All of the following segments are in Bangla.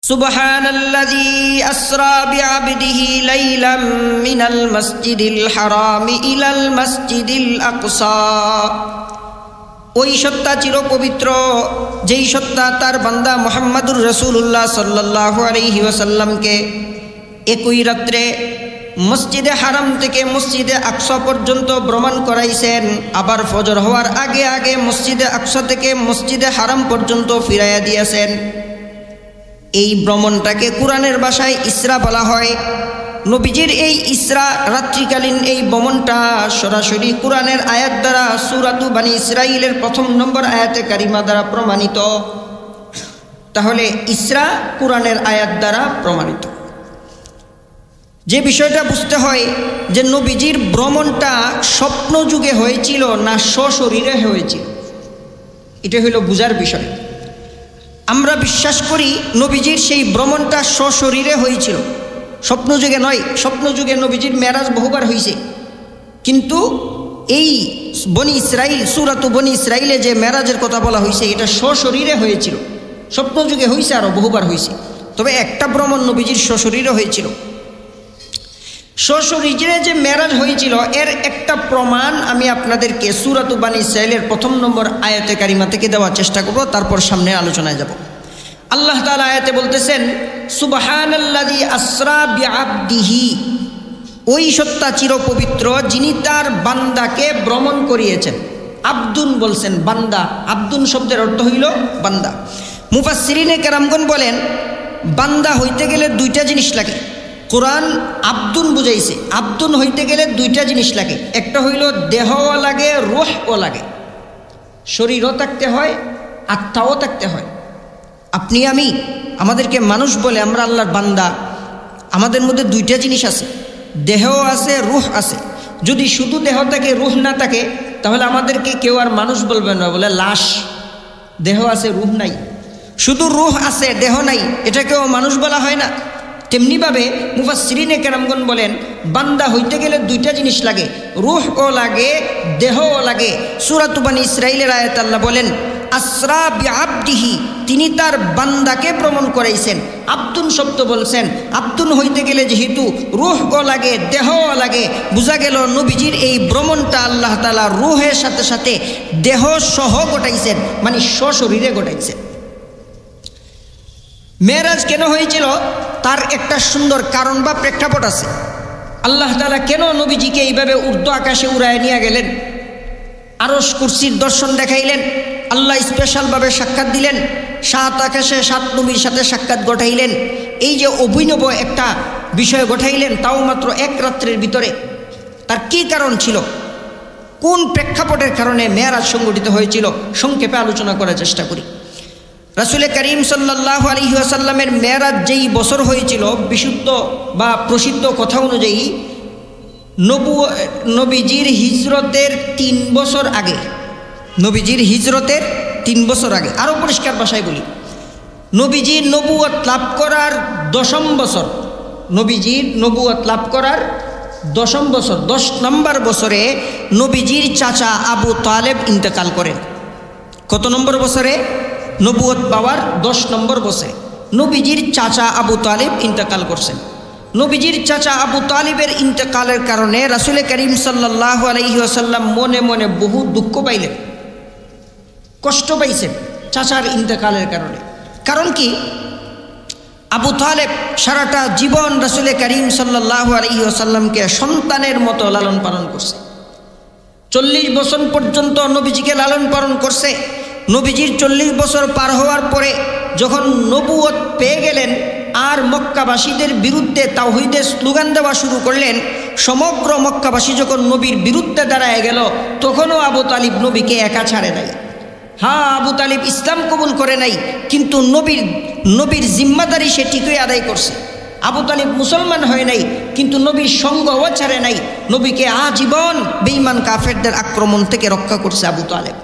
সুবহানাল্লাযী আসরা বিআবদিহি লাইলাম মিনাল মাসজিদিল হারামি ইলাল মাসজিদিল আকসা। ওই সত্তা চিরপবিত্র, যেই সত্তা তার বান্দা মুহাম্মাদুর রাসূলুল্লাহ সাল্লাল্লাহু আলাইহি ওয়াসাল্লামকে একই রাত্রে মসজিদে হারাম থেকে মসজিদে আকসা পর্যন্ত ভ্রমণ করাইছেন, আবার ফজর হওয়ার আগে আগে মসজিদে আকসা থেকে মসজিদে হারাম পর্যন্ত ফিরাইয়া দিয়েছেন। এই ভ্রমণটাকে কুরআনের ভাষায় ইসরা বলা হয়। নবীজির এই ইসরা রাত্রিকালীন এই ভ্রমণটা সরাসরি কুরআনের আয়াত দ্বারা সূরাতু বনী ইসরাঈলের ১ম নম্বর আয়াতে কারিমা দ্বারা প্রমাণিত। তাহলে ইসরা কুরআনের আয়াত দ্বারা প্রমাণিত। যে বিষয়টা বুঝতে হয় যে নবীজির ভ্রমণটা স্বপ্ন যুগে হয়েছিল না সশরীরে হয়েছিল, এটা হলো বুঝার বিষয়। আমরা বিশ্বাস করি নবীজির সেই ভ্রমণটা সশরীরে হয়েছিল, স্বপ্ন যুগে নয়। স্বপ্ন যুগে নবীজির মেরাজ বহুবার হয়েছে, কিন্তু এই বনী ইসরাইল সূরাতু বনী ইসরাইলে যে মেরাজের কথা বলা হয়েছে এটা সশরীরে হয়েছিল। স্বপ্ন যুগে হয়েছে আরও বহুবার হয়েছে, তবে একটা ভ্রমণ নবীজির সশরীরে হয়েছিল। সশরীরে যে মেরাজ হয়েছিল এর একটা প্রমাণ আমি আপনাদেরকে সূরাতু বনী ইসরাঈলের ১ম নম্বর আয়াতে কারিমা থেকে দেওয়ার চেষ্টা করব, তারপর সামনে আলোচনায় যাব। আল্লাহ তাআলা আয়াতে বলতেছেন, সুবহানাল্লাযী আসরা বিআবদিহি, ওই সত্তা চিরপবিত্র যিনি তার বান্দাকে ভ্রমণ করিয়েছেন। আব্দুন বলছেন, বান্দা। আব্দুন শব্দের অর্থ হইল বান্দা। মুফাসসিরিনে কেরামগণ বলেন বান্দা হইতে গেলে দুইটা জিনিস লাগে। কোরআন আব্দুন বুঝাইছে, আব্দুন হইতে গেলে দুইটা জিনিস লাগে। একটা হইল দেহও লাগে, রূহও লাগে। শরীরও থাকতে হয়, আত্মাও থাকতে হয়। আপনি আমি, আমাদেরকে মানুষ বলে, আমরা আল্লাহর বান্দা। আমাদের মধ্যে দুইটা জিনিস আছে, দেহও আছে, রূহ আছে। যদি শুধু দেহ থাকে, রূহ না থাকে, তাহলে আমাদেরকে কেউ আর মানুষ বলবে না, বলে লাশ। দেহ আছে, রূহ নাই। শুধু রূহ আছে, দেহ নাই, এটাকেও মানুষ বলা হয় না। তেমনিভাবে মুফাসসিরিনে কেরামগণ বলেন বান্দা হইতে গেলে দুইটা জিনিস লাগে, রূহও লাগে, দেহও লাগে। সূরাতু বনী ইসরাঈলের আয়াতে আল্লাহ বলেন আসরা বিআবদিহি, তিনি তার বান্দাকে ভ্রমণ করাইছেন। আব্দুন শব্দ বলছেন, আব্দুন হইতে গেলে যেহেতু রূহও লাগে, দেহও লাগে, বোঝা গেল নবীজির এই ভ্রমণটা আল্লাহ তাআলা রূহের সাথে সাথে দেহ সহ ঘটাইছেন, মানে সশরীরে ঘটাইছেন। মেরাজ কেন হয়েছিল তার একটা সুন্দর কারণ বা প্রেক্ষাপট আছে। আল্লাহ তাআলা কেন নবীজিকে এইভাবে ঊর্ধ্ব আকাশে উড়ায় নিয়ে গেলেন, আরশ কুরসির দর্শন দেখাইলেন, আল্লাহ স্পেশালভাবে সাক্ষাৎ দিলেন, ৭ আকাশে ৭ নবীর সাথে সাক্ষাৎ ঘটাইলেন। এই যে অভিনব একটা বিষয় ঘটাইলেন, তাও মাত্র এক রাত্রের ভিতরে, তার কি কারণ ছিল, কোন প্রেক্ষাপটের কারণে মেরাজ সংঘটিত হয়েছিল, সংক্ষেপে আলোচনা করার চেষ্টা করি। রাসূল করিম সাল্লাল্লাহু আলাইহি ওয়াসাল্লামের মেরাজ যেই বছর হয়েছিল, বিশুদ্ধ বা প্রসিদ্ধ কথা অনুযায়ী নবীজির হিজরতের ৩ বছর আগে, নবীজির হিজরতের ৩ বছর আগে। আরও পরিষ্কার ভাষায় বলি, নবীজির নবুয়ত লাভ করার ১০ম বছর, নবীজির নবুয়ত লাভ করার ১০ম বছর, ১০ নম্বর বছরে নবীজির চাচা আবু তালেব ইন্তেকাল করেন। কত নম্বর বছরে? নবুয়ত পাওয়ার ১০ নম্বর বছরে নবীজির চাচা আবু তালিব ইন্তেকাল করছেন। নবীজির চাচা আবু তালিবের ইন্তেকালের কারণে রাসূল করিম সাল্লাল্লাহু আলাইহি ওয়াসাল্লাম মনে মনে বহু দুঃখ পাইলেন, কষ্ট পাইছেন চাচার ইন্তেকালের কারণে। কারণ কি, আবু তালেব সারাটা জীবন রাসূল করিম সাল্লাল্লাহু আলাইহি ওয়াসাল্লামকে সন্তানের মতো লালন পালন করছে। ৪০ বছর পর্যন্ত নবীজিকে লালন পালন করছে। নবীজির ৪০ বছর পার হওয়ার পরে যখন নবুয়ত পেয়ে গেলেন আর মক্কাবাসীদের বিরুদ্ধে তাওহীদের স্লোগান দেওয়া শুরু করলেন, সমগ্র মক্কাবাসী যখন নবীর বিরুদ্ধে দাঁড়ায় গেল, তখনও আবু তালিব নবীকে একা ছাড়ে নাই। হ্যাঁ, আবু তালিব ইসলাম কবুল করে নাই, কিন্তু নবীর জিম্মাদারি সে ঠিকই আদায় করছে। আবু তালিব মুসলমান হয় নাই, কিন্তু নবীর সঙ্গও ছাড়ে নাই। নবীকে আজীবন বেঈমান কাফেরদের আক্রমণ থেকে রক্ষা করছে আবু তালেব।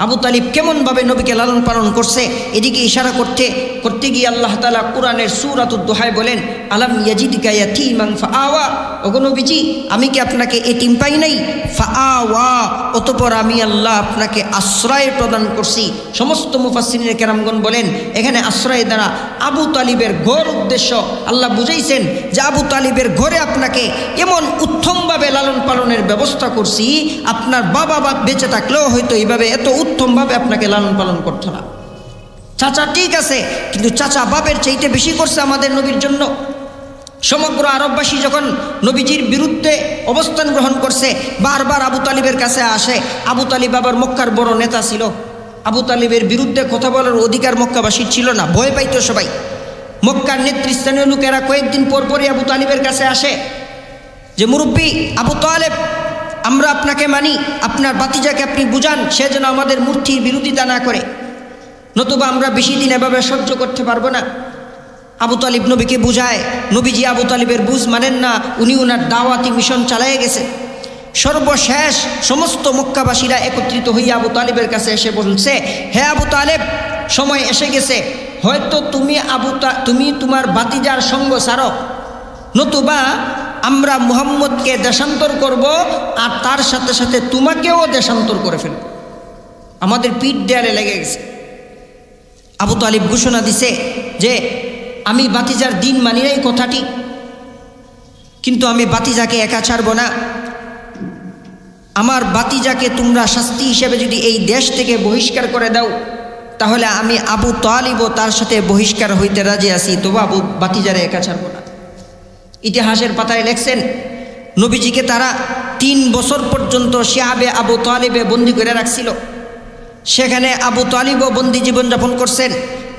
আবু তালিব কেমনভাবে নবীকে লালন পালন করছে এদিকে ইশারা করতে গিয়ে আল্লাহ তাআলা কোরআনের সূরাতুদ দোহায় বলেন, আলাম ইয়াজিদকা ইয়াতীমান ফাআওয়া, ওগো নবীজি আমি কি আপনাকে এতিম পাই নাই? ফাআওয়া, অতঃপর আমি আল্লাহ আপনাকে আশ্রয় প্রদান করছি। সমস্ত মুফাসসিরিনে কেরামগণ বলেন এখানে আশ্রয় দ্বারা আবু তালিবের ঘর উদ্দেশ্য। আল্লাহ বুঝাইছেন যে আবু তালিবের ঘরে আপনাকে এমন উত্তমভাবে লালন পালনের ব্যবস্থা করছি, আপনার বাবা বেঁচে থাকলেও হয়তো এইভাবে এত উত্তমভাবে আপনাকে লালন পালন করতো না। চাচা ঠিক আছে, কিন্তু চাচা বাপের চাইতে বেশি করছে আমাদের নবীর জন্য। সমগ্র আরববাসী যখন নবীজির বিরুদ্ধে অবস্থান গ্রহণ করছে, বারবার আবু তালিবের কাছে আসে। আবু তালিব আবার মক্কার বড় নেতা ছিল। আবু তালিবের বিরুদ্ধে কথা বলার অধিকার মক্কাবাসীর ছিল না, ভয় পাইতো সবাই। মক্কার নেতৃস্থানীয় লোকেরা কয়েকদিন পরপরই আবু তালিবের কাছে আসে যে মুরব্বী আবু তালেব, আমরা আপনাকে মানি, আপনার বাতিজাকে আপনি বুঝান সে যেন আমাদের মূর্তির বিরোধিতা না করে, নতুবা আমরা বেশি দিন এভাবে সহ্য করতে পারবো না। আবু তালিব নবীকে বুঝায়, নবীজি আবু তালিবের বুঝ মানেন না, উনি ওনার দাওয়াতি মিশন চালিয়ে গেছে। সর্বশেষ সমস্ত মক্কাবাসীরা একত্রিত হইয়া আবু তালিবের কাছে এসে বলছে, হে আবু তালেব, সময় এসে গেছে, হয়তো তুমি তোমার বাতিজার সঙ্গ ছাড়ো, নতুবা আমরা মুহাম্মদকে দেশান্তর করব আর তার সাথে সাথে তোমাকেও দেশান্তর করে ফেলব। আমাদের পিঠ দেয়ালে লেগে গেছে। আবু তালিব ঘোষণা দিছে যে আমি বাতিজার দিন মানি নাই কথাটি, কিন্তু আমি বাতিজাকে একা ছাড়ব না। আমার বাতিজাকে তোমরা শাস্তি হিসেবে যদি এই দেশ থেকে বহিষ্কার করে দাও, তাহলে আমি আবু তালিবও তার সাথে বহিষ্কার হইতে রাজি আছি, তবু আবু বাতিজারে একা ছাড়ব না। ইতিহাসের পাতায় লেখছেন নবীজিকে তারা 3 বছর পর্যন্ত শিয়াবে আবু তালিবে বন্দি করে রাখছিল। সেখানে আবু তালিবও বন্দি জীবনযাপন করছেন।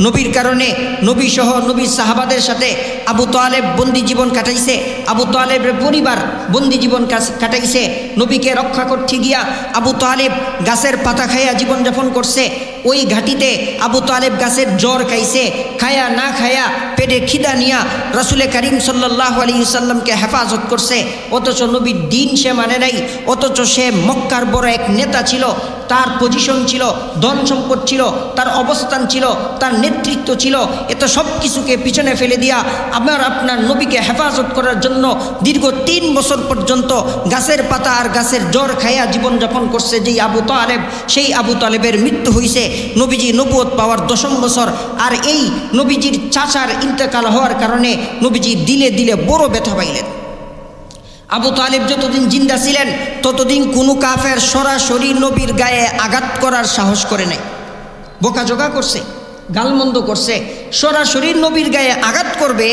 নবীর কারণে নবী সহ নবীর সাহাবাদের সাথে আবু তালেব বন্দি জীবন কাটাইছে। আবু তালেবের পরিবার বন্দি জীবন কাটাইছে। নবীকে রক্ষা করতে গিয়া আবু তালেব গাছের পাতা খাইয়া জীবনযাপন করছে। ওই ঘাটিতে আবু তালেব গাছের জ্বর খাইছে, খায়া না খায়া পেটে খিদা নিয়া রাসূলে কারীম সাল্লাল্লাহু আলাইহি ওয়াসাল্লামকে হেফাজত করছে। অথচ নবীর দিন সে মানে নাই, অথচ সে মক্কার বড় এক নেতা ছিল, তার পজিশন ছিল, ধন সম্পদ ছিল, তার অবস্থান ছিল, তার নেতৃত্ব ছিল। এত সব কিছুকে পিছনে ফেলে দিয়া আপনার নবীকে হেফাজত করার জন্য দীর্ঘ 3 বছর পর্যন্ত গাছের পাতা আর গাছের জ্বর খাইয়া জীবনযাপন করছে যেই আবু তালেব, সেই আবু তালেবের মৃত্যু হয়েছে নবীজি নবুয়ত পাওয়ার 10ম বছর। আর এই নবীজির চাচার ইন্তেকাল হওয়ার কারণে নবীজি দিলে দিলে বড় ব্যথা পাইলেন। আবু তালিব যতদিন জিন্দা ছিলেন ততদিন কোনো কাফের সরাসরি নবীর গায়ে আঘাত করার সাহস করে নাই। বোকাজোকা করছে, গালমন্দ করছে, সরাসরি নবীর গায়ে আঘাত করবে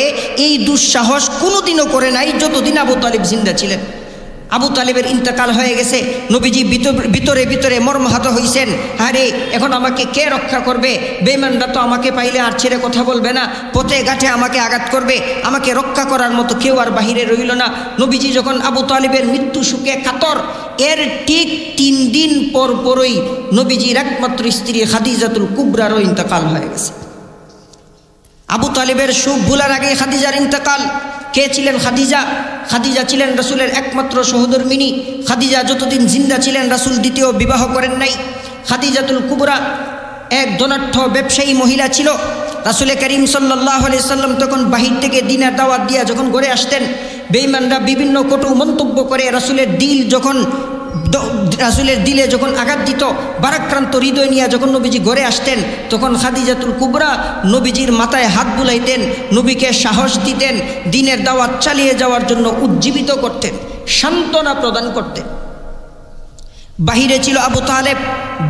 এই দুঃসাহস কোনোদিনও করে নাই যতদিন আবু তালিব জিন্দা ছিলেন। আবু তালিবের ইন্তেকাল হয়ে গেছে, নবীজি ভিতরে ভিতরে মর্মাহত হইছেন। আরে এখন আমাকে কে রক্ষা করবে? বেঈমানরা তো আমাকে পাইলে আর ছেড়ে কথা বলবে না, পথে ঘাটে আমাকে আঘাত করবে, আমাকে রক্ষা করার মতো কেউ আর বাহিরে রইল না। নবীজি যখন আবু তালিবের মৃত্যু শোকে কাতর, এর ঠিক 3 দিন পরই নবীজির একমাত্র স্ত্রী খাদিজাতুল কুবরারও ইন্তেকাল হয়ে গেছে। আবু তালিবের শোক ভুলার আগে খাদিজার ইন্তেকাল। কে ছিলেন খাদিজা? খাদিজা ছিলেন রাসূলের একমাত্র সহধর্মিণী। খাদিজা যতদিন জিন্দা ছিলেন রাসূল দ্বিতীয় বিবাহ করেন নাই। খাদিজাতুল কুবরা এক ধনাঢ্য ব্যবসায়ী মহিলা ছিল। রাসূলে কারীম সাল্লাল্লাহু আলাইহি সাল্লাম তখন বাহির থেকে দিনের দাওয়াত দিয়া যখন ঘরে আসতেন, বেঈমানরা বিভিন্ন কটু মন্তব্য করে রাসূলের দিলে যখন আঘাত দিত, বারাক্রান্ত হৃদয় নিয়ে যখন নবীজি ঘরে আসতেন, তখন খাদিজাতুল কুবরা নবীজির মাথায় হাত বুলাইতেন, নবীকে সাহস দিতেন, দিনের দাওয়াত চালিয়ে যাওয়ার জন্য উজ্জীবিত করতেন, সান্ত্বনা প্রদান করতেন। বাহিরে ছিল আবু তালেব,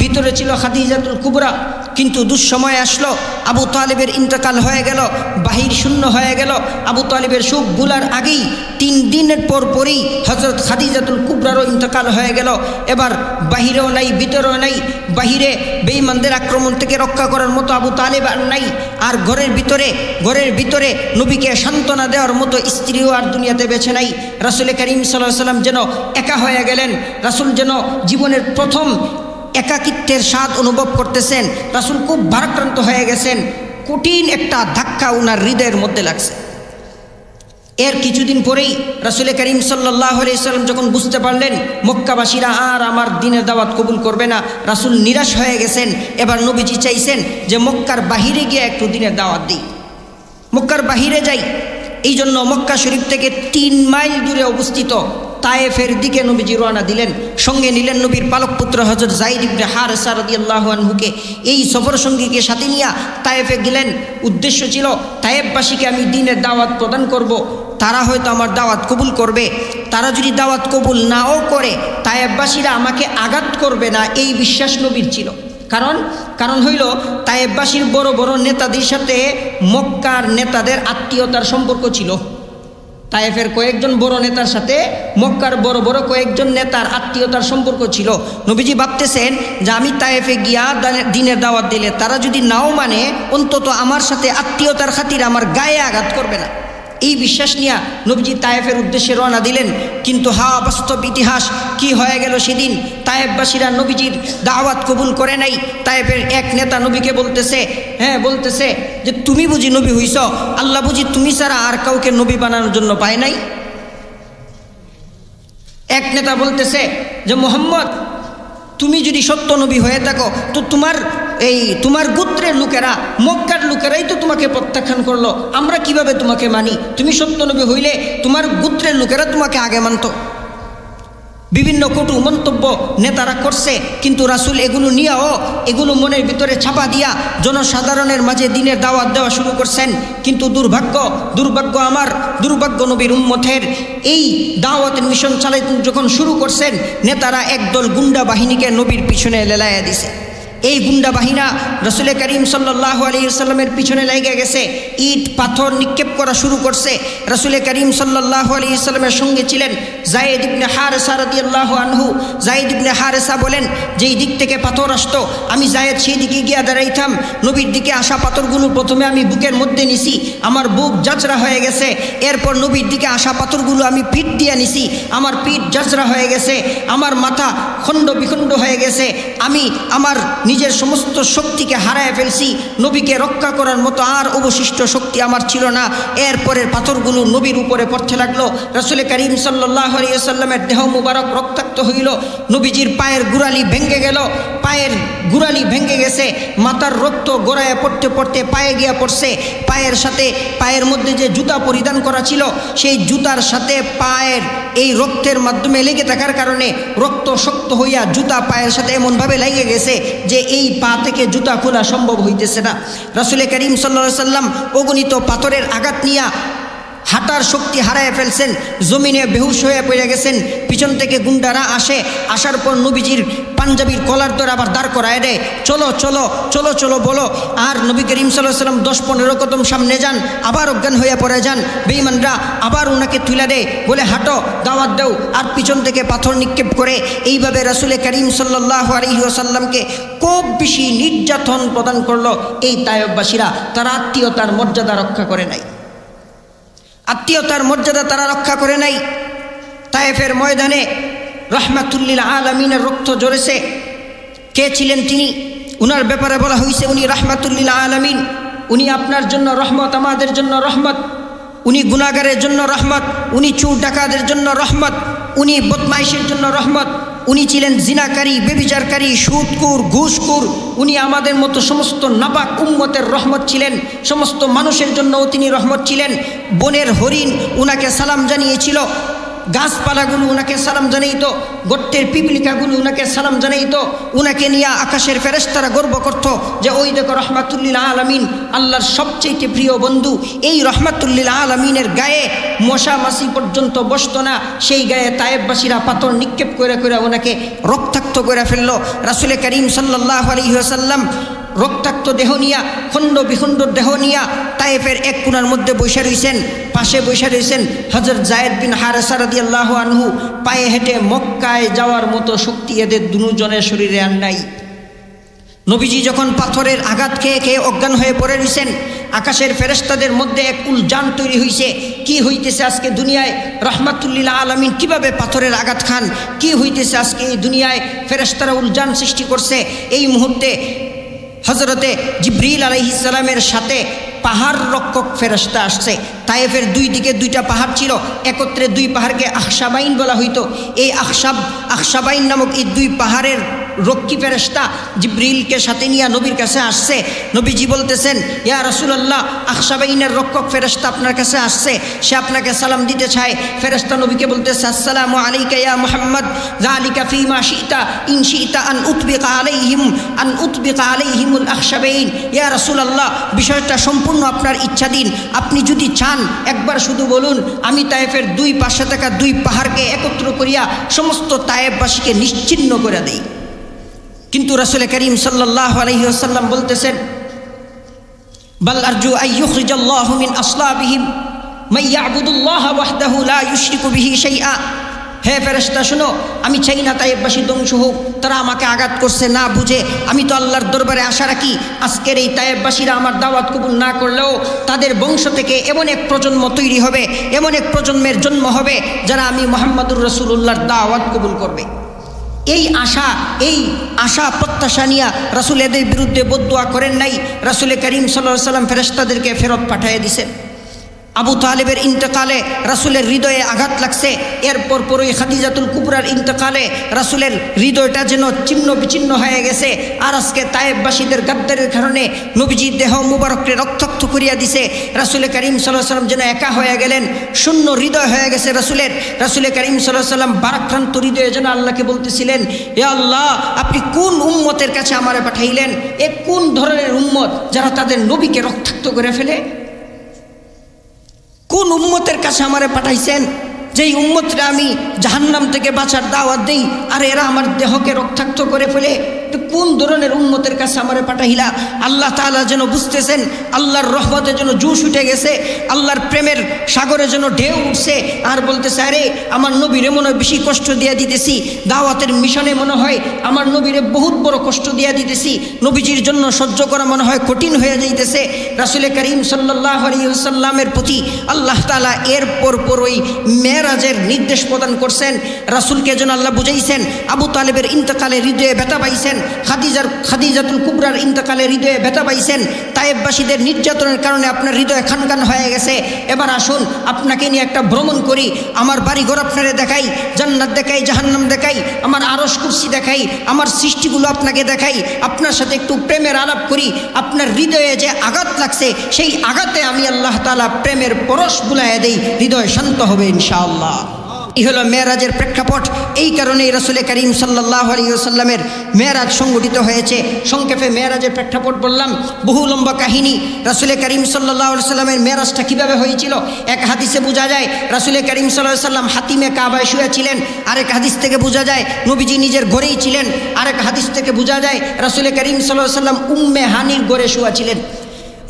ভিতরে ছিল খাদিজাতুল কুবরা। কিন্তু দুঃসময় আসলো, আবু তালেবের ইন্তেকাল হয়ে গেল, বাহির শূন্য হয়ে গেল। আবু তালেবের শোক ভুলার আগেই 3 দিনের পরই হযরত খাদিজাতুল কুবরারও ইন্তেকাল হয়ে গেল। এবার বাহিরেও নাই, ভিতরেও নাই। বাহিরে বেঈমানদের আক্রমণ থেকে রক্ষা করার মতো আবু তালেব আর নাই, আর ঘরের ভিতরে নবীকে সান্ত্বনা দেওয়ার মতো স্ত্রীও আর দুনিয়াতে বেঁচে নাই। রাসূলে কারীম সাল্লাল্লাহু আলাইহি ওয়াসাল্লাম যেন একা হয়ে গেলেন। রাসূল যেন জীবনের প্রথম একাকিত্বের স্বাদ অনুভব করতেছেন। রাসূল খুব ভারাক্রান্ত হয়ে গেছেন। কঠিন একটা ধাক্কা উনার হৃদয়ের মধ্যে লাগছে। এর কিছুদিন পরেই রাসূল করিম সাল্লাল্লাহু আলাইহি সাল্লাম যখন বুঝতে পারলেন মক্কাবাসীরা আর আমার দ্বীনের দাওয়াত কবুল করবে না, রাসূল নিরাশ হয়ে গেছেন। এবার নবীজি চাইছেন যে মক্কার বাহিরে গিয়ে একটু দ্বীনের দাওয়াত দিই, মক্কার বাহিরে যাই। এই জন্য মক্কা শরীফ থেকে 3 মাইল দূরে অবস্থিত তায়েফের দিকে নবীজি রওনা দিলেন। সঙ্গে নিলেন নবীর পালক পুত্র হযরত যায়েদ ইবনে হারেসা রাদিয়াল্লাহু আনহুকে। এই সফর সঙ্গীকে সাথে নিয়ে তায়েফে গেলেন। উদ্দেশ্য ছিল তায়েফবাসীকে আমি দ্বীনের দাওয়াত প্রদান করব, তারা হয়তো আমার দাওয়াত কবুল করবে। তারা যদি দাওয়াত কবুল নাও করে তায়েফবাসীরা আমাকে আঘাত করবে না, এই বিশ্বাস নবীর ছিল। কারণ হইল তায়েফবাসীর বড় বড় নেতাদের সাথে মক্কার নেতাদের আত্মীয়তার সম্পর্ক ছিল। তায়েফের কয়েকজন বড় নেতার সাথে মক্কার বড় বড় কয়েকজন নেতার আত্মীয়তার সম্পর্ক ছিল। নবীজি ভাবতেছেন যে আমি তায়েফে গিয়া দ্বীনের দাওয়াত দিলে তারা যদি নাও মানে অন্তত আমার সাথে আত্মীয়তার খাতিরে আমার গায়ে আঘাত করবে না, এই বিশ্বাস নিয়ে নবীজি তায়েফের উদ্দেশ্যে রওনা দিলেন। কিন্তু বাস্তব ইতিহাস কি হয়ে গেল সেদিন, তায়েফবাসীরা নবীজির দাওয়াত কবুল করে নাই। তায়েফের এক নেতা নবীকে বলতেছে যে তুমি বুঝি নবী হইছ, আল্লাহ বুঝি তুমি ছাড়া আর কাউকে নবী বানানোর জন্য পায় নাই। এক নেতা বলতেছে যে মুহাম্মদ তুমি যদি সত্য নবী হয়ে থাকো তো তোমার গোত্রের লোকেরা, মক্কার লোকেরাই তো তোমাকে প্রত্যাখ্যান করলো, আমরা কিভাবে তোমাকে মানি? তুমি সত্য নবী হইলে তোমার গোত্রের লোকেরা তোমাকে আগে মানত। বিভিন্ন কটু মন্তব্য নেতারা করছে, কিন্তু রাসূল এগুলো মনের ভিতরে ছাপা দিয়া জনসাধারণের মাঝে দ্বীনের দাওয়াত দেওয়া শুরু করছেন। কিন্তু দুর্ভাগ্য নবীর উম্মতের এই দাওয়াতের মিশন চালাইতে যখন শুরু করছেন, নেতারা একদল গুন্ডা বাহিনীকে নবীর পিছনে লেলাইয়া দিছে। এই গুন্ডা বাহিনী রাসূল করিম সাল্লাল্লাহু আলাইহি ওয়াসাল্লামের পিছনে লেগে গেছে, ইট পাথর নিক্ষেপ করা শুরু করছে। রাসূল করিম সাল্লাল্লাহু আলাইহি ওয়াসাল্লামের সঙ্গে ছিলেন যায়েদ ইবনে হারেসা রাদিয়াল্লাহু আনহু। যায়েদ ইবনে হারেসা বলেন, যেই দিক থেকে পাথর আসতো আমি যায়েদ সেই দিকে গিয়া দাঁড়াইতাম। নবীর দিকে আসা পাথরগুলো প্রথমে আমি বুকের মধ্যে নিছি, আমার বুক জাজরা হয়ে গেছে। এরপর নবীর দিকে আসা পাথরগুলো আমি পিঠ দিয়ে নিছি, আমার পিঠ জাজরা হয়ে গেছে, আমার মাথা খণ্ড বিখণ্ড হয়ে গেছে। আমি আমার নিজের সমস্ত শক্তিকে হারায় ফেলছি, নবীকে রক্ষা করার মতো আর অবশিষ্ট শক্তি আমার ছিল না। এরপরের পাথরগুলো নবীর উপরে পড়তে লাগলো। রাসূল করিম সাল্লাল্লাহু আলাইহি ওয়াসাল্লামের দেহ মুবারক রক্তাক্ত হইল, নবীজির পায়ের গুড়ালি ভেঙে গেল, পায়ের গুড়ালি ভেঙে গেছে, মাথার রক্ত গোড়ায় পড়তে পড়তে পায়ে গিয়া পড়ছে। পায়ের মধ্যে যে জুতা পরিধান করা ছিল সেই জুতার সাথে পায়ের এই রক্তের মাধ্যমে লেগে থাকার কারণে রক্ত শক্ত হইয়া জুতা পায়ের সাথে এমনভাবে লেগে গেছে যে এই পা থেকে জুতা খোলা সম্ভব হইতেছে না। রাসূল করিম সাল্লাল্লাহু আলাইহি ওয়াসাল্লাম অগণিত পাথরের আঘাত নিয়া হাঁটার শক্তি হারায় ফেলছেন, জমিনে বেহুশ হয়ে পড়ে গেছেন। পিছন থেকে গুন্ডারা আসার পর নবীজির পাঞ্জাবির কলার ধরে আবার দাঁড় করায় দেয়, চলো চলো চলো চলো বলো। আর নবী করিম সাল্লাল্লাহু আলাইহি ওয়াসাল্লাম 10-15 কদম সামনে যান, আবার অজ্ঞান হয়ে পড়ে যান। বেঈমানরা আবার ওনাকে তুলে দেয়, বলে হাঁটো দাওয়াত দাও, আর পিছন থেকে পাথর নিক্ষেপ করে। এইভাবে রাসূল করিম সাল্লাল্লাহু আলাইহি ওয়াসাল্লামকে খুব বেশি নির্যাতন প্রদান করলো এই তায়েফবাসীরা। তারা আত্মীয়তার মর্যাদা রক্ষা করে নাই, তারা রক্ষা করে নাই। তায়েফের ময়দানে রাহমাতুল লিল আলামিনের রক্ত ঝরেছে। কে ছিলেন তিনি? উনার ব্যাপারে বলা হয়েছে উনি রাহমাতুল লিল আলামিন, উনি আপনার জন্য রহমত, আমাদের জন্য রহমত। উনি গুনাহগারের জন্য রহমত, উনি চোর ডাকাতের জন্য রহমত, উনি বদমাইশের জন্য রহমত। উনি ছিলেন জিনাকারী, ব্যভিচারকারী, সুদখোর, ঘুষখোর। উনি আমাদের মতো সমস্ত নাপাক উম্মতের রহমত ছিলেন, সমস্ত মানুষের জন্য তিনি রহমত ছিলেন। বনের হরিণ উনাকে সালাম জানিয়েছিল, গাছপালাগুলো উনাকে সালাম জানাইতো, গর্তের পিপিলিকাগুলো উনাকে সালাম জানাইতো। উনাকে নিয়ে আকাশের ফেরেশতারা গর্ব করত যে ওই দেখো রাহমাতুল লিল আলামিন, আল্লাহর সবচেয়ে প্রিয় বন্ধু। এই রাহমাতুল লিল আলামিনের গায়ে মশা মাছি পর্যন্ত বসতো না, সেই গায়ে তায়েফবাসীরা পাথর নিক্ষেপ করে করে ওনাকে রক্তাক্ত করে ফেললো। রাসূল করিম সাল্লাল্লাহু আলাইহি ওয়াসাল্লাম রক্তাক্ত দেহ নিয়া, খণ্ড বিখণ্ড দেহ নিয়া তায়েফের এক কোণার মধ্যে বসে রয়েছেন। পাশে বসে রয়েছেন হযরত যায়েদ বিন হারেসা রাদিয়াল্লাহু আনহু। পায়ে হেঁটে মক্কায় যাওয়ার মতো শক্তি এদের দুজনের শরীরে আর নাই। নবীজি যখন পাথরের আঘাত খেয়ে খেয়ে অজ্ঞান হয়ে পড়ে রয়েছেন, আকাশের ফেরেশতাদের মধ্যে এক উলজান তৈরি হয়েছে, কি হইতেছে আজকে দুনিয়ায়? রাহমাতুল লিল আলামিন কিভাবে পাথরের আঘাত খান? কি হইতেছে আজকে এই দুনিয়ায়? ফেরেশতারা উলজান সৃষ্টি করছে। এই মুহূর্তে হযরতে জিবরিল আলাইহিস সালামের সাথে পাহাড় রক্ষক ফেরেশতা আসছে। তায়েফের দুই দিকে দুইটা পাহাড় ছিল, একত্রে দুই পাহাড়কে আখসাবাইন বলা হইতো। এই আখসাবাইন নামক এই দুই পাহাড়ের রক্ষী ফেরেশতা জিবরিলকে সাথে নিয়ে নবীর কাছে আসছে। নবীজি বলতেছেন, ইয়া রাসূলুল্লাহ, আখসাবাইনের রক্ষক ফেরেশতা আপনার কাছে আসছে, সে আপনাকে সালাম দিতে চায়। ফেরেশতা নবীকে বলতেছে, আসসালামু আলাইকা ইয়া মুহাম্মদ, যালিকা ফীমা শিতা ইন শিতা আন উতবিকা আলাইহিমুল আখসাবাইন। ইয়া রাসূলুল্লাহ, বিষয়টা সম্পূর্ণ আপনার ইচ্ছাধীন। আপনি যদি চান একবার শুধু বলুন, আমি তায়েফের দুই পাশে থাকা দুই পাহাড়কে একত্র করিয়া সমস্ত তায়েফবাসীকে নিশ্চিহ্ন করে দেই। কিন্তু রাসূল করিম সাল্লাল্লাহু আলাইহি ওয়াসাল্লাম বলতেছেন, বাল আরজু আইয়ুখরিজাল্লাহু মিন আসলাবিহিম মান ইয়াবুদুল্লাহ ওয়াহদাহু লা ইউশরিকু বিহি শাইআ। হে ফেরেশতা শোনো, আমি চাই না তায়েফবাসী ধ্বংস হোক, তারা আমাকে আঘাত করছে না বুঝে। আমি তো আল্লাহর দরবারে আশা রাখি, আজকের এই তায়েফবাসীরা আমার দাওয়াত কবুল না করলেও তাদের বংশ থেকে এমন এক প্রজন্ম তৈরি হবে, এমন এক প্রজন্মের জন্ম হবে যারা আমি মুহাম্মদুর রাসূলুল্লাহর দাওয়াত কবুল করবে। এই আশা প্রত্যাশা নিয়ে রাসূল এদের বিরুদ্ধে বদদুয়া করেন নাই। রাসূল করিম সাল্লাল্লাহু আলাইহি ওয়াসাল্লাম ফেরেশতাদেরকে ফেরত পাঠিয়ে দিয়েছেন। আবু তালেবের ইন্তেকালে রাসূলের হৃদয়ে আঘাত লাগছে। এরপর পরই খাদিজাতুল কুবরার ইন্তেকালে রাসূলের হৃদয়টা যেন ছিন্ন বিচ্ছিন্ন হয়ে গেছে। আর আজকে তায়েফবাসীদের গাদ্দারের কারণে নবীজির দেহ মুবারককে রক্তাক্ত করিয়া দিছে। রাসূল করিম সাল্লাল্লাহু আলাইহি ওয়াসাল্লাম যেন একা হয়ে গেলেন, শূন্য হৃদয় হয়ে গেছে রাসূলের। রাসূল করিম সাল্লাল্লাহু আলাইহি ওয়াসাল্লাম বারাক্রান্ত হৃদয়ে যেন আল্লাহকে বলতেছিলেন, হে আল্লাহ, আপনি কোন উম্মতের কাছে আমারে পাঠাইলেন? এ কোন ধরনের উম্মত যারা তাদের নবীকে রক্তাক্ত করে ফেলে? কোন উম্মতের কাছে আমারে পাঠাইছেন যেই উম্মতরা আমি জাহান্নাম থেকে বাঁচার দাওয়াত দেই, আর এরা আমার দেহকে রক্তাক্ত করে ফেলে? কোন ধরনের উম্মতের কাছে আমারে পাঠাইলা? আল্লাহ তাআলা যেন বুঝতেছেন, আল্লাহর রহমতে যেন জোশ উঠে গেছে, আল্লাহর প্রেমের সাগরে যেন ঢেউ উঠছে। আর বলতেছে, আরে আমার নবীরে মনে হয় বেশি কষ্ট দিয়ে দিতেছি, দাওয়াতের মিশনে মনে হয় আমার নবীরে বহুত বড় কষ্ট দিয়ে দিতেছি, নবীজির জন্য সহ্য করা মনে হয় কঠিন হয়ে যাইতেছে। রাসূল করিম সাল্লাল্লাহু আলাইহি ওয়াসাল্লামের প্রতি আল্লাহ তাআলা এরপর পরই মেরাজের নির্দেশ প্রদান করছেন। রাসূলকে যেন আল্লাহ বুঝাইছেন, আবু তালেবের ইন্তেকালে হৃদয়ে ব্যথা পাইছেন, খাদিজাতুল কুবরার ইন্তেকালে হৃদয়ে ব্যথা পাইছেন, তায়েফবাসীদের নির্যাতনের কারণে আপনার হৃদয় খানখান হয়ে গেছে। এবার আসুন আপনাকে নিয়ে একটা ভ্রমণ করি, আমার বাড়িঘর আপনারে দেখাই, জান্নাত দেখাই, জাহান্নাম দেখাই, আমার আরশ কুরসি দেখাই, আমার সৃষ্টিগুলো আপনাকে দেখাই, আপনার সাথে একটু প্রেমের আলাপ করি। আপনার হৃদয়ে যে আঘাত লাগছে সেই আঘাতে আমি আল্লাহ তাআলা প্রেমের পরশ বুলাইয়া দেই, হৃদয় শান্ত হবে ইনশাআল্লাহ। এই হলো মেরাজের প্রেক্ষাপট। এই কারণেই রাসূল করিম সাল্লাল্লাহু আলাইহি ওয়াসাল্লামের মেরাজ সংগঠিত হয়েছে। সংক্ষেপে মেরাজের প্রেক্ষাপট বললাম, বহু লম্বা কাহিনী। রাসূল করিম সাল্লাল্লাহু আলাইহি ওয়াসাল্লামের মেরাজটা কীভাবে হয়েছিল এক হাদিসে বোঝা যায়। রাসূল করিম সাল্লাল্লাহু আলাইহি ওয়াসাল্লাম হাতিমে কাবায় শুয়ে ছিলেন। আরেক হাদিস থেকে বোঝা যায় নবীজি নিজের ঘরেই ছিলেন। আরেক হাদিস থেকে বোঝা যায় রাসূল করিম সাল্লাল্লাহু আলাইহি ওয়াসাল্লাম উম্মে হানির ঘরে শুয়ে ছিলেন।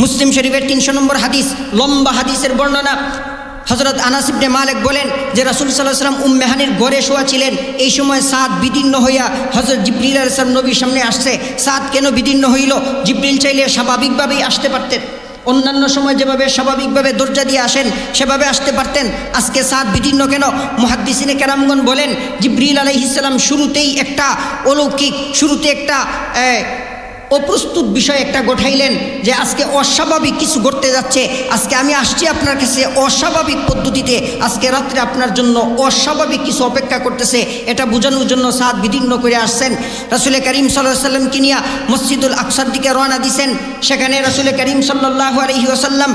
মুসলিম শরীফের 300 নম্বর হাদিস, লম্বা হাদিসের বর্ণনা। হযরত আনাস ইবনে মালিক বলেন যে রাসূল সাল্লাল্লাহু আলাইহি ওয়াসাল্লাম উম্মে হানির ঘরে শোয়া ছিলেন। এই সময় সাদ বিদীর্ণ হইয়া হযরত জিবরিল আলাইহিস সালাম নবীর সামনে আসছে। সাদ কেন বিদীর্ণ হইল? জিবরিল চাইলে স্বাভাবিকভাবেই আসতে পারতেন, অন্যান্য সময় যেভাবে স্বাভাবিকভাবে দরজা দিয়ে আসেন সেভাবে আসতে পারতেন। আজকে সাদ বিদীর্ণ কেন? মুহাদ্দিসিনে কেরামগণ বলেন জিবরিল আলাইহিস সালাম শুরুতেই একটা অলৌকিক, শুরুতে একটা অপ্রস্তুত বিষয় একটা ঘটাইলেন যে আজকে অস্বাভাবিক কিছু ঘটতে যাচ্ছে, আজকে আমি আসছি আপনার কাছে অস্বাভাবিক পদ্ধতিতে, আজকে রাত্রে আপনার জন্য অস্বাভাবিক কিছু অপেক্ষা করতেছে, এটা বোঝানোর জন্য সাদ বিদীর্ণ করে আসছেন। রাসূল করিম সাল্লাল্লাহু আলাইহি ওয়াসাল্লামকে নিয়ে মসজিদুল আকসার দিকে রওনা দিয়েছেন। সেখানে রাসূল করিম সাল্লাল্লাহু আলাইহি ওয়াসাল্লাম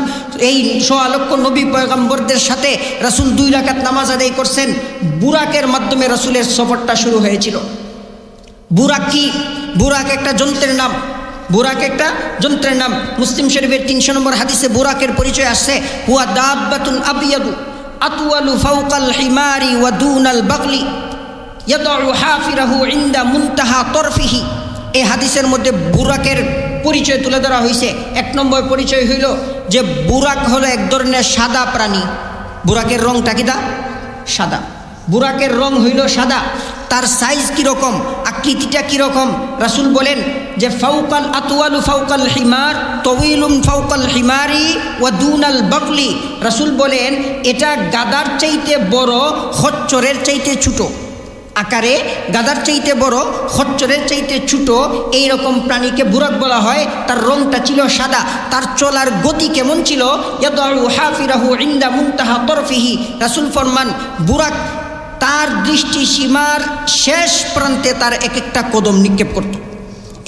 এই 1.25 লক্ষ নবী পয়গম্বরদের সাথে রাসূল 2 রাকাত নামাজ আদায় করছেন। বুরাকের মাধ্যমে রাসূলের সফরটা শুরু হয়েছিল। বুরাক কি? বুরাক একটা যন্ত্রের নাম। বুরাক একটা যন্ত্রের নাম। মুসলিম শরীফের 300 নম্বর হাদিসে বুরাকের পরিচয় আসছে, হুয়া দাব্বাতুন আবিয়াদু আতওয়ালু ফাওকাল হিমারি ওয়া দুনাল বাগলি ইয়াদউ হাফিরাহু ইনদা মুনতাহা তরফিহি। এই হাদিসের মধ্যে বুরাকের পরিচয় তুলে ধরা হয়েছে। 1 নম্বর পরিচয় হইল যে বুরাক হলো এক ধরনের সাদা প্রাণী। বুরাকের রংটা কিদা? সাদা। বুরাকের রং হইল সাদা। তার সাইজ কীরকম, আকৃতিটা কীরকম? রাসূল বলেন যে ফাউকাল আতওয়ালু ফাউকাল হিমার তওয়িলুম ফাউকাল হিমারি ওয়া দুনাল বাগলি। রাসূল বলেন এটা গাদার চাইতে বড়, খচ্চরের চাইতে ছোট। আকারে গাধার চাইতে বড়, খচ্চরের চাইতে ছোট, এইরকম প্রাণীকে বুরাক বলা হয়। তার রংটা ছিল সাদা। তার চলার গতি কেমন ছিল? ইয়াদউ হাফিরাহু ইনদা মুনতাহা তরফিহি, রাসূল ফরমান বুরাক তার দৃষ্টি সীমার শেষ প্রান্তে তার এক একটা কদম নিক্ষেপ করত।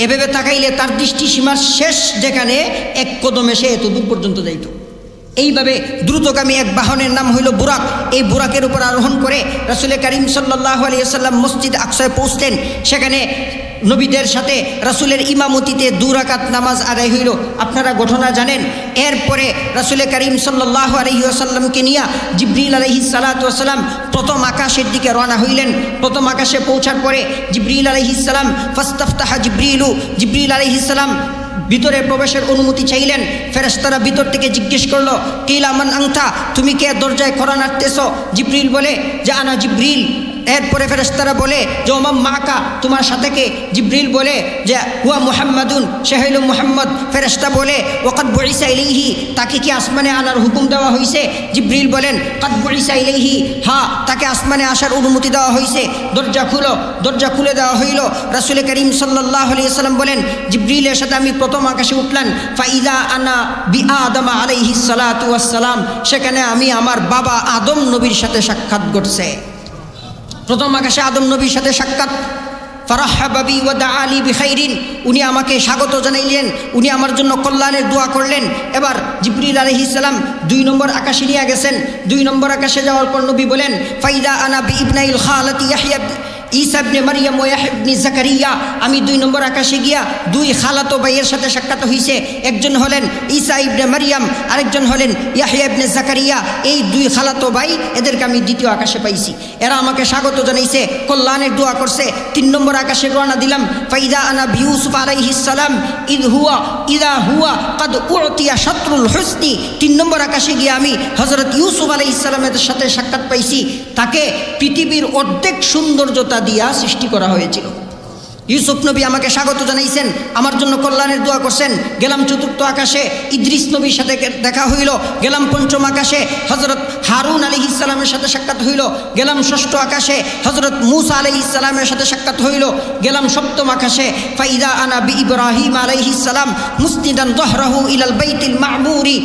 এভাবে তাকাইলে তার দৃষ্টি সীমার শেষ যেখানে এক কদমে সে এত দূর পর্যন্ত যাইত। এইভাবে দ্রুতগামী এক বাহনের নাম হইল বুরাক। এই বুরাকের উপর আরোহণ করে রাসূল করিম সাল্লাল্লাহু আলাইহি ওয়াসাল্লাম মসজিদ আকসায় পৌঁছতেন। সেখানে নবীদের সাথে রাসূলের ইমামতিতে 2 রাকাত নামাজ আদায় হইল। আপনারা ঘটনা জানেন। এরপরে রাসূল করিম সাল্লাল্লাহু আলাইহি ওয়াসাল্লামকে নিয়ে জিবরিল আলাইহিস সালাতু ওয়াসসালাম প্রথম আকাশের দিকে রওনা হইলেন। প্রথম আকাশে পৌঁছার পরে জিবরিল আলাইহিস সালাম ফাস্তাফতাহা জিবরিল আলাইহিস সালাম ভিতরে প্রবেশের অনুমতি চাইলেন। ফেরেশতারা ভিতর থেকে জিজ্ঞেস করলো, কিলা মান আনতা, তুমি কে দরজায় কড়া নাড়তেছো? জিবরিল বলে যে আনা জিবরিল। এরপরে ফেরেশতারা বলে যে ওমান মাকা, তোমার সাথে কে? জিবরিল বলে যে হুয়া মুহাম্মাদুন, সে হইল মুহাম্মদ। ফেরেশতা বলে ওয়াকাদ বুইসা ইলাইহি, তাকে কি আসমানে আনার হুকুম দেওয়া হয়েছে? জিবরিল বলেন কাদ বুইসা ইলাইহি, হ্যাঁ তাকে আসমানে আসার অনুমতি দেওয়া হয়েছে। দরজা খুলে দেওয়া হইল। রাসূল করিম সাল্লাল্লাহু আলাইহি ওয়াসাল্লাম বলেন জিবরিলের সাথে আমি প্রথম আকাশে উঠলাম। ফাইদা আনা বি আদম আলাইহিস সালাতু ওয়াসসালাম, সেখানে আমি আমার বাবা আদম নবীর সাথে সাক্ষাৎ ঘটছে। প্রথম আকাশে আদম নবীর সাথে সাক্ষাৎ। ফারাহাবা বি ওয়া দাআলি বিখাইরিন, উনি আমাকে স্বাগত জানাইলেন, উনি আমার জন্য কল্যাণের দোয়া করলেন। এবার জিবরিল আলাইহিস সালাম 2 নম্বর আকাশে নিয়ে গেছেন। 2 নম্বর আকাশে যাওয়ার পর নবী বলেন ফাইদা আনা বি ইবনাইল খালাতি ইয়াহইয়া ঈসা ইবনে মারইয়াম ওয়া ইয়াহইয়া ইবনে জাকারিয়া, আমি 2 নম্বর আকাশে গিয়া 2 খালাতো ভাইয়ের সাথে সাক্ষাৎ হইছে। একজন হলেন ঈসা ইবনে মারইয়াম, আরেকজন হলেন ইয়াহইয়া ইবনে জাকারিয়া। এই 2 খালাতো ভাই, এদেরকে আমি 2য় আকাশে পাইছি। এরা আমাকে স্বাগত জানাইছে, কল্যাণের দোয়া করছে। 3 নম্বর আকাশে রওনা দিলাম। ফাইদা আনা বি ইউসুফ আলাইহিস সালাম ইদা হুয়া কাদ উতিয়া শাতরুল হুসনি, 3 নম্বর আকাশে গিয়ে আমি হযরত ইউসুফ আলাইহিস সালামের সাথে সাক্ষাৎ পাইছি। তাকে পৃথিবীর অর্ধেক সৌন্দর্যতা দিয়া সৃষ্টি করা হয়েছিল। ইউসুফ নবী আমাকে স্বাগত জানাইছেন, আমার জন্য কল্যাণের দোয়া করছেন। গেলাম 4র্থ আকাশে, ইদ্রিস নবীর সাথে দেখা হইল। গেলাম 5ম আকাশে, হযরত হারুন আলাইহিস সালামের সাথে সাক্ষাৎ হইল। গেলাম 6ষ্ঠ আকাশে, হযরত মূসা আলাইহিস সালামের সাথে সাক্ষাৎ হইল। গেলাম 7ম আকাশে, ফাইদা আনা বি ইব্রাহিম আলাইহিস সালাম মুসনিদান যহরাহু ইলাল বাইতিল মা'মুরি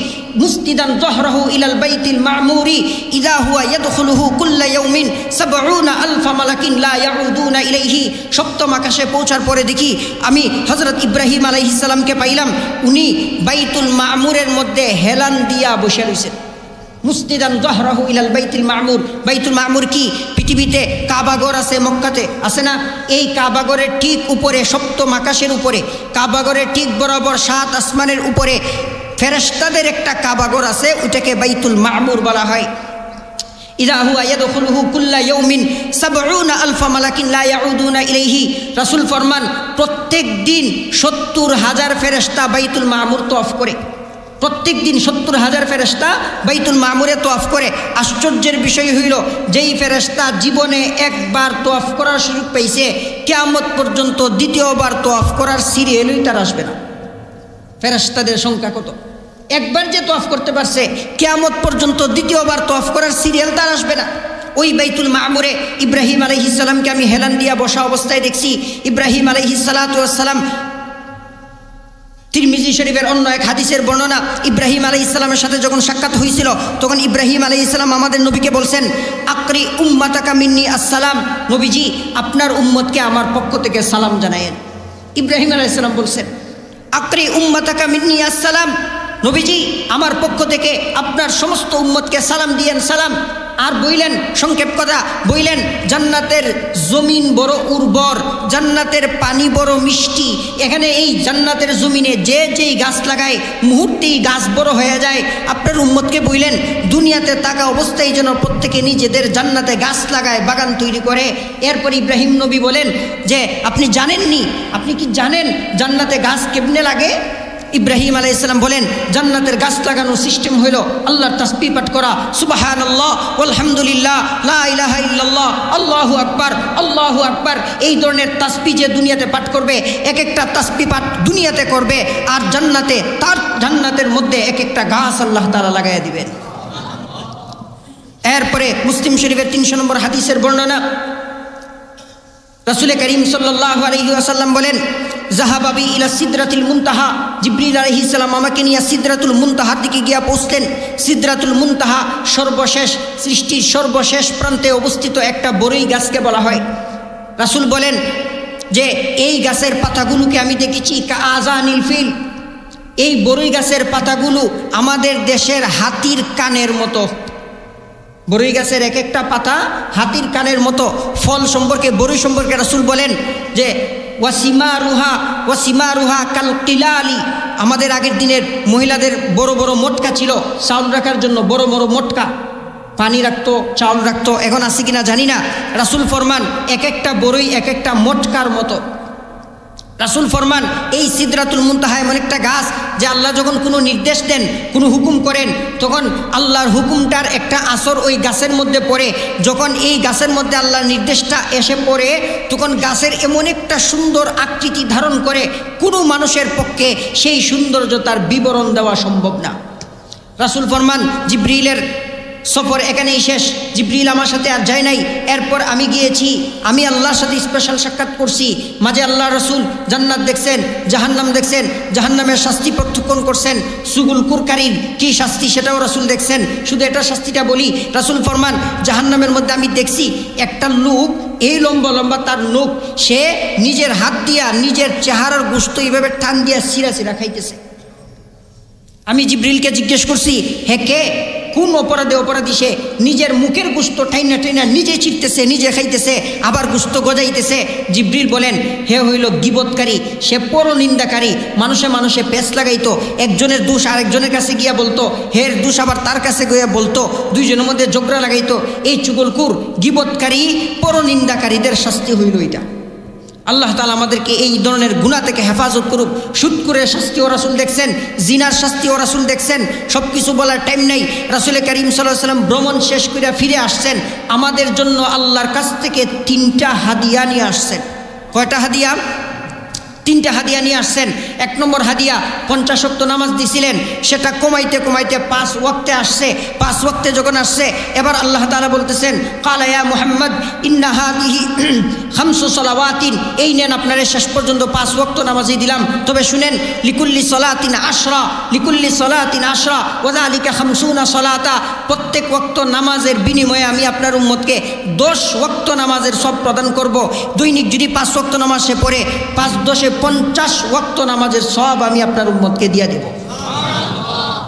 ইলাল বাইতিল মা'মুরি ইযা হুয়া ইয়াদখুলুহু কুল্লা ইয়াউমিন ৭০,০০০ মালাকিন লা ইয়াউদুনা ইলাইহি। 7ম আকাশে পৌঁছার পরে দেখি আমি হযরত ইব্রাহিম আলাইহিস সালামকে পাইলাম। উনি বাইতুল মা'মুরের মধ্যে হেলান দিয়া বসে রয়েছেন। মুসনিদান যহরাহু ইলাল বাইতুল মা'মুর। বাইতুল মা'মুর কি? পৃথিবীতে কাবাঘর আছে, মক্কাতে আছে না? এই কাবাঘরের ঠিক উপরে, 7ম আকাশের উপরে, কাবাঘরের ঠিক বরাবর 7 আসমানের উপরে ফেরেশতাদের একটা কাবাঘর আছে, ওটাকে বাইতুল মা'মুর বলা হয়। ইযা হুয়া ইয়াদখুলুহু কুল্লা ইয়াউমিন ৭০,০০০ মালাকিন লা ইয়াউদুনা ইলাইহি। রাসূল ফরমান প্রত্যেক দিন ৭০,০০০ ফেরেশতা বাইতুল মা'মুর তওয়াফ করে। প্রত্যেক দিন ৭০,০০০ ফেরেশতা বাইতুল মা'মুরে তওয়াফ করে। আশ্চর্যের বিষয় হইল, যেই ফেরেশতা জীবনে একবার তওয়াফ করার সুযোগ পাইছে, কিয়ামত পর্যন্ত দ্বিতীয়বার তওয়াফ করার সিরিয়ালই তার আসবে না। ফেরেশতাদের সংখ্যা কত? একবার যে তওয়াফ করতে পারছে, কিয়ামত পর্যন্ত দ্বিতীয়বার তওয়াফ করার সিরিয়াল তার আসবে না। ওই বাইতুল মা'মুরে ইব্রাহিম আলাইহিস সালামকে আমি হেলান দিয়া বসা অবস্থায় দেখছি। ইব্রাহিম আলাইহিস সালাতু ওয়াস সালাম, তিরমিজি শরীফের অন্য এক হাদিসের বর্ণনা, ইব্রাহিম আলাইহিস সালামের সাথে যখন সাক্ষাৎ হয়েছিল, তখন ইব্রাহিম আলাইহিস সালাম আমাদের নবীকে বলছেন আকরি উম্মাতাকা মিন্নি আসসালাম, নবীজি আপনার উম্মতকে আমার পক্ষ থেকে সালাম জানায়েন। ইব্রাহিম আলাইহিস সালাম বলছেন আকরি উম্মাতাকা মিন্নি আসসালাম, নবীজি আমার পক্ষ থেকে আপনার সমস্ত উম্মতকে সালাম দিয়েন, সালাম। আর বইলেন, সংক্ষেপ কথা বইলেন, জান্নাতের জমিন বড় উর্বর, জান্নাতের পানি বড় মিষ্টি। এখানে এই জান্নাতের জমিনে যে যেই গাছ লাগায় মুহূর্তেই গাছ বড় হয়ে যায়। আপনার উম্মতকে বইলেন দুনিয়াতে থাকা অবস্থায় যেন প্রত্যেকে নিজেদের জান্নাতে গাছ লাগায়, বাগান তৈরি করে। এরপর ইব্রাহিম নবী বলেন যে আপনি জানেননি, আপনি কি জানেন জান্নাতে গাছ কেমনে লাগে? ইব্রাহিম আলাইহিস সালাম বলেন জান্নাতের গাছ লাগানোর সিস্টেম হইল আল্লাহর তাসবিহ পাঠ করা, সুবহানাল্লাহ আলহামদুলিল্লাহ লা ইলাহা ইল্লাল্লাহ আল্লাহু আকবার আল্লাহু আকবার। এই ধরনের তাসবিহ যে দুনিয়াতে পাঠ করবে, এক একটা তাসবিহ পাঠ দুনিয়াতে করবে, আর জান্নাতে, তার জান্নাতের মধ্যে এক একটা গাছ আল্লাহ তাআলা লাগাইয়া দিবেন। এরপরে মুসলিম শরীফের 300 নম্বর হাদিসের বর্ণনা, রাসূল করিম সাল্লাল্লাহু আলাইহি ওয়াসাল্লাম বলেন, যাহাবা বি ইলা সিদরাতুল মুনতাহা, জিবরিল আলাইহিস সালাম আমাকে নিয়ে সিদরাতুল মুনতাহার দিকে গিয়া পৌঁছলেন। সিদরাতুল মুনতাহা সর্বশেষ, সৃষ্টির সর্বশেষ প্রান্তে অবস্থিত একটা বড়ই গাছকে বলা হয়। রাসূল বলেন যে এই গাছের পাতাগুলোকে আমি দেখেছি কাআযানিল ফিল, এই বড়ই গাছের পাতাগুলো আমাদের দেশের হাতির কানের মতো। বড়ই গাছের এক একটা পাতা হাতির কানের মতো। ফল সম্পর্কে, বড়ই সম্পর্কে রাসূল বলেন যে ওয়াসিমারুহা কাল কিলালি, আমাদের আগের দিনের মহিলাদের বড় বড় মটকা ছিল চাউল রাখার জন্য, বড় বড় মটকা, পানি রাখতো, চাউল রাখতো, এখন আছে কিনা জানি না। রাসূল ফরমান এক একটা বড়ই এক একটা মটকার মতো। রাসূল ফরমান এই সিদরাতুল মুনতাহা এমন একটা গাছ যে আল্লাহ যখন কোনো নির্দেশ দেন, কোনো হুকুম করেন, তখন আল্লাহর হুকুমটার একটা আসর ওই গাছের মধ্যে পড়ে। যখন এই গাছের মধ্যে আল্লাহর নির্দেশটা এসে পড়ে, তখন গাছের এমন একটা সুন্দর আকৃতি ধারণ করে, কোনো মানুষের পক্ষে সেই সৌন্দর্যতার বিবরণ দেওয়া সম্ভব না। রাসূল ফরমান জিবরিলের সফর এখানেই শেষ, জিবরিল আমার সাথে আর যায় নাই। এরপর আমি গিয়েছি, আমি আল্লাহর সাথে স্পেশাল সাক্ষাৎ করছি। মাঝে আল্লাহ রসুল জান্নাত দেখছেন, জাহান্নাম দেখছেন, জাহান্নামের শাস্তি প্রত্যক্ষণ করছেন, সুগুল কুরকারীর কি শাস্তি সেটাও রাসূল দেখছেন। শুধু এটা শাস্তিটা বলি, রাসূল ফরমান জাহান্নামের মধ্যে আমি দেখছি একটা লোক, এই লম্বা লম্বা তার নখ, সে নিজের হাত দিয়া নিজের চেহারার গোশত এইভাবে টান দিয়া সিরা সিরা খাইতেছে। আমি জিবরিলকে জিজ্ঞেস করছি, হে কে, কোন অপরাধে অপরাধী সে? নিজের মুখের গোশত ঠাইনা ঠাইনা নিজে চিরতেছে, নিজে খাইতেছে, আবার গোশত গজাইতেছে। জিবরিল বলেন, হে হইল গীবতকারী, সে পরনিন্দাকারী। মানুষে মানুষে পেঁচ লাগাইতো, একজনের দোষ আরেকজনের কাছে গিয়া বলতো, হের দোষ আবার তার কাছে গিয়া বলতো, দুইজনের মধ্যে ঝগড়া লাগাইতো। এই চুগলখোর, গীবতকারী, পরনিন্দাকারীদের শাস্তি হইল এটা। আল্লাহ তাআলা আমাদেরকে এই ধরনের গুনাহ থেকে হেফাজত করুক। সুদখোরের শাস্তিও রাসূল দেখছেন, জিনার শাস্তিও রাসূল দেখছেন। সব কিছু বলার টাইম নাই। রাসূল করিম সাল্লাল্লাহু আলাইহি ওয়াসাল্লাম ভ্রমণ শেষ করে ফিরে আসছেন, আমাদের জন্য আল্লাহর কাছ থেকে 3টা হাদিয়া নিয়ে আসছেন। কয়টা হাদিয়া? 3টা হাদিয়া নিয়ে আসছেন। 1 নম্বর হাদিয়া 50 ওয়াক্ত নামাজ দিছিলেন, সেটা কমাইতে কমাইতে 5 ওয়াক্তে আসছে। 5 ওয়াক্তে যখন আসছে, এবার আল্লাহ তাআলা বলতেছেন, ক্বালা ইয়া মুহাম্মদ ইন্না হাদিহি খামসু সালাওয়াতিন, এই নেন আপনারা শেষ পর্যন্ত 5 ওয়াক্ত নামাজই দিলাম, তবে শুনেন, লিকুল্লি সালাতিন আশরা, লিকুল্লি সালাতিন আশরা ওয়া যালিকা 50 সালাতা, প্রত্যেক ওয়াক্ত নামাজের বিনিময়ে আমি আপনার উম্মতকে 10 ওয়াক্ত নামাজের সব প্রদান করব। দৈনিক যদি 5 ওয়াক্ত নামাজ সে পড়ে, 5×10 50 ওয়াক্ত নামাজের সব আমি আপনার উম্মতকে দিয়ে দেব।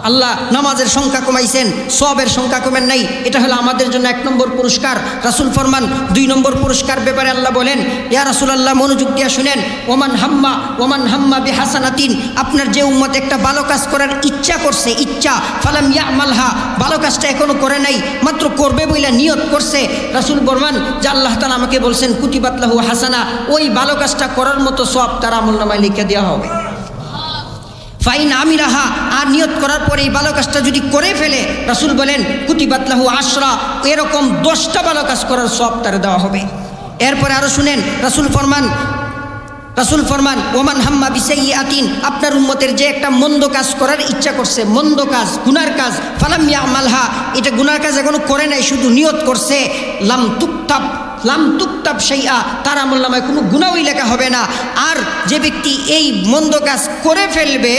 আল্লাহ নামাজের সংখ্যা কমাইছেন, সওয়াবের সংখ্যা কমেন নাই। এটা হলো আমাদের জন্য 1 নম্বর পুরস্কার। রাসূল ফরমান 2 নম্বর পুরস্কার ব্যাপারে আল্লাহ বলেন, ইয়া রাসূলুল্লাহ মনোযোগ দিয়ে শুনেন, ওমান হাম্মা বিহাসানাতিন, আপনার যে উম্মত একটা ভালো কাজ করার ইচ্ছা করছে, ইচ্ছা, ফালাম ইয়ামালহা, ভালো কাজটা এখনো করে নাই, মাত্র করবে বইলা নিয়ত করছে, রাসূল ফরমান যে আল্লাহ তাআলা আমাকে বলছেন কুতিবাত লাহু হাসানা, ওই ভালো কাজটা করার মতো সওয়াব তার আমলনামায় লিখে দেওয়া হবে। ফাইন আমিলাহা, আর নিয়ত করার পরে এই ভালো কাজটা যদি করে ফেলে, রাসূল বলেন কুতিবাত লাহু আশরা, এরকম 10টা ভালো কাজ করার সওয়াব তার দেওয়া হবে। এরপরে আরো শুনেন, রাসূল ফরমান ওমান হাম্মা বিসাইয়াতিন, আপনার উম্মতের যে একটা মন্দ কাজ করার ইচ্ছা করছে, মন্দ কাজ, গুনার কাজ, ফালাম ইয়ামালহা, এটা গুনার কাজ এখনো করে নাই, শুধু নিয়ত করছে, লাম তুকতাব শাইআ, তার আমলনামায় কোনো গুনাহই লেখা হবে না। আর যে ব্যক্তি এই মন্দ কাজ করে ফেলবে,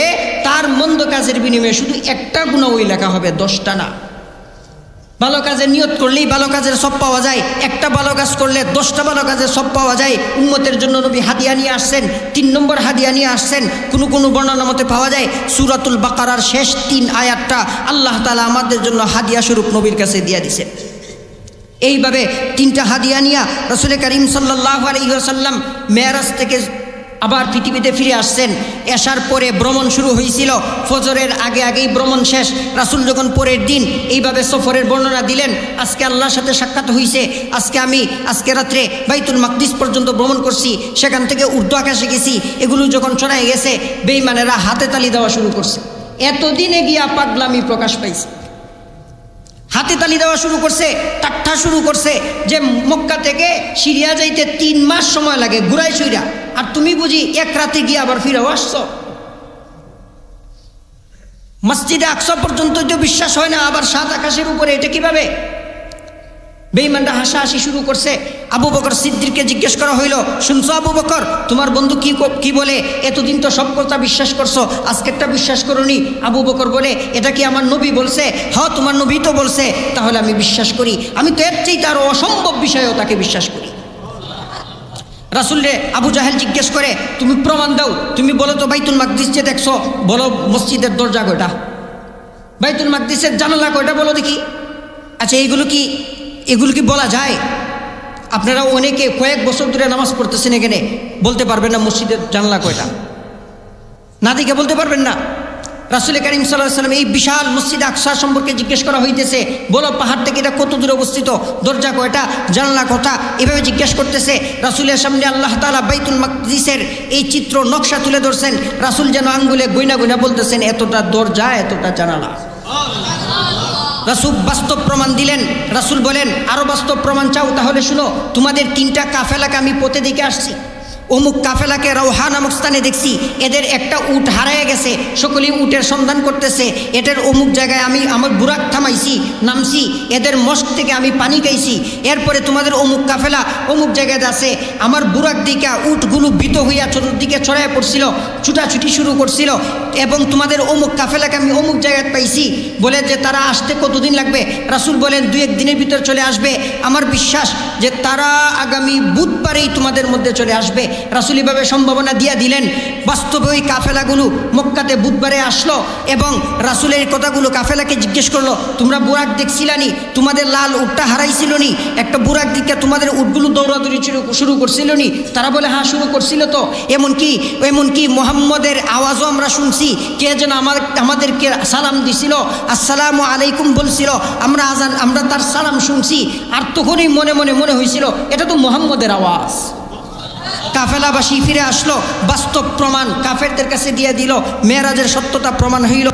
তার মন্দ কাজের বিনিময়ে শুধু একটা গুনাহই লেখা হবে, 10টা না। ভালো কাজের নিয়ত করলেই ভালো কাজের সব পাওয়া যায়, একটা ভালো কাজ করলে 10টা ভালো কাজের সব পাওয়া যায়। উম্মতের জন্য নবী হাদিয়া নিয়ে আসছেন, 3 নম্বর হাদিয়া নিয়ে আসছেন। কোনো বর্ণনা মতে পাওয়া যায় সূরাতুল বাকারার শেষ 3 আয়াতটা আল্লাহ তাআলা আমাদের জন্য হাদিয়া স্বরূপ নবীর কাছে দিয়ে দিয়েছেন। এইভাবে 3টা হাদিয়া নিয়ে রাসূল করিম সাল্লাল্লাহু আলাইহি ওয়াসাল্লাম মেরাজ থেকে আবার পৃথিবীতে ফিরে আসছেন। এশার পরে ভ্রমণ শুরু হয়েছিল, ফজরের আগেই ভ্রমণ শেষ। রাসূল যখন পরের দিন এইভাবে সফরের বর্ণনা দিলেন, আজকে আল্লাহর সাথে সাক্ষাৎ হয়েছে, আজকে রাত্রে বাইতুল মাকদিস পর্যন্ত ভ্রমণ করছি, সেখান থেকে উর্দু আকাশে গেছি, এগুলো যখন শোনায় গেছে, বেঈমানেরা হাতে তালি দেওয়া শুরু করছে। এতদিনে গিয়া পাগলামি প্রকাশ পাইছে, হাতে তালি দেওয়া শুরু করছে, ঠাট্টা শুরু করছে যে মক্কা থেকে সিরিয়া যাইতে 3 মাস সময় লাগে ঘুরাই সুইরা, আর তুমি বুঝি 1 রাতে গিয়ে আবার ফিরেও আসছো। মসজিদে আকসা পর্যন্ত যে বিশ্বাস হয় না, আবার 7 আকাশের উপরে, এটা কিভাবে? বেঈমানরা হাসাহাসি শুরু করছে। আবু বকর সিদ্দিককে জিজ্ঞেস করা হইল, শুনছো আবু বকর, তোমার বন্ধু কি বলে? এতদিন তো সব কথা বিশ্বাস করছো, আজকেরটা বিশ্বাস করোনি। আবু বকর বলে, এটা কি আমার নবী বলছে? হ্যাঁ, তোমার নবী তো বলছে, তাহলে আমি বিশ্বাস করি। আমি তো এর চাইতে আরো অসম্ভব বিষয়েও তাকে বিশ্বাস করি। রাসূল রে আবু জাহেল জিজ্ঞেস করে, তুমি প্রমাণ দাও, তুমি বলো তো বাইতুল মাকদিস যে দেখছো, বলো মসজিদের দরজা কয়টা, বাইতুল মাকদিসের জানালা কয়টা, বলো দেখি। আচ্ছা, এগুলো কি বলা যায়? আপনারা অনেকে কয়েক বছর ধরে নামাজ পড়তেছেন, এখানে বলতে পারবেন না মসজিদের জানালা কয়টা, না দিকে বলতে পারবেন না। রাসূল করিম সাল্লাল্লাহু আলাইহি ওয়াসাল্লাম এই বিশাল মসজিদ আকসা সম্পর্কে জিজ্ঞেস করা হইতেছে, বলো পাহাড় থেকে এটা কত দূরে অবস্থিত, দরজা কয়টা, জানালা কয়টা, এভাবে জিজ্ঞেস করতেছে। রাসূলের সামনে আল্লাহ তাআলা বাইতুল মাকদিসের এই চিত্র নকশা তুলে ধরছেন। রাসূল যেন আঙ্গুলে গয়না গয়না বলতেছেন, এতটা দরজা, এতটা জানালা। রাসূল বাস্তব প্রমাণ দিলেন। রাসূল বলেন, আরো বাস্তব প্রমাণ চাও? তাহলে শুনো, তোমাদের 3টা কাফেলাকে আমি পথে দেখে আসছি। অমুক কাফেলাকে রওহা নামক স্থানে দেখছি, এদের একটা উট হারিয়ে গেছে, সকলেই উটের সন্ধান করতেছে। এদের অমুক জায়গায় আমি আমার বুরাক থামাইছি, নামছি, এদের মস্ক থেকে আমি পানি খাইছি। এরপরে তোমাদের অমুক কাফেলা অমুক জায়গায় আছে, আমার বুরাক দিকে উটগুলো ভীত হইয়া চতুর্দিকে ছড়াইয়া পড়ছিল, ছুটাছুটি শুরু করছিল। এবং তোমাদের অমুক কাফেলাকে আমি অমুক জায়গায় পাইছি। বলে যে তারা আসতে কতদিন লাগবে? রাসূল বলেন, 2-1 দিনের ভিতর চলে আসবে। আমার বিশ্বাস যে তারা আগামী বুধবারেই তোমাদের মধ্যে চলে আসবে। রাসূল এভাবে সম্ভাবনা দিয়া দিলেন। বাস্তবে ওই কাফেলাগুলো মক্কাতে বুধবারে আসলো এবং রাসূলের কথাগুলো কাফেলাকে জিজ্ঞেস করলো, তোমরা বুরাক দেখছিলানি? তোমাদের লাল উটটা হারাইছিল নি? একটা বুরাক দিকে তোমাদের উটগুলো দৌড়াদৌড়ি শুরু করছিল নি? তারা বলে, হ্যাঁ শুরু করছিল তো। এমনকি মুহাম্মদের আওয়াজও আমরা শুনছি, কে যেন আমাদেরকে সালাম দিছিল, আসসালামু আলাইকুম বলছিল, আমরা তার সালাম শুনছি। আর তখনই মনে হয়েছিল এটা তো মুহাম্মদের আওয়াজ। কাফেলাবাসী ফিরে আসলো, বাস্তব প্রমাণ কাফেরদের কাছে দিয়ে দিল, মেরাজের সত্যতা প্রমাণ হইল।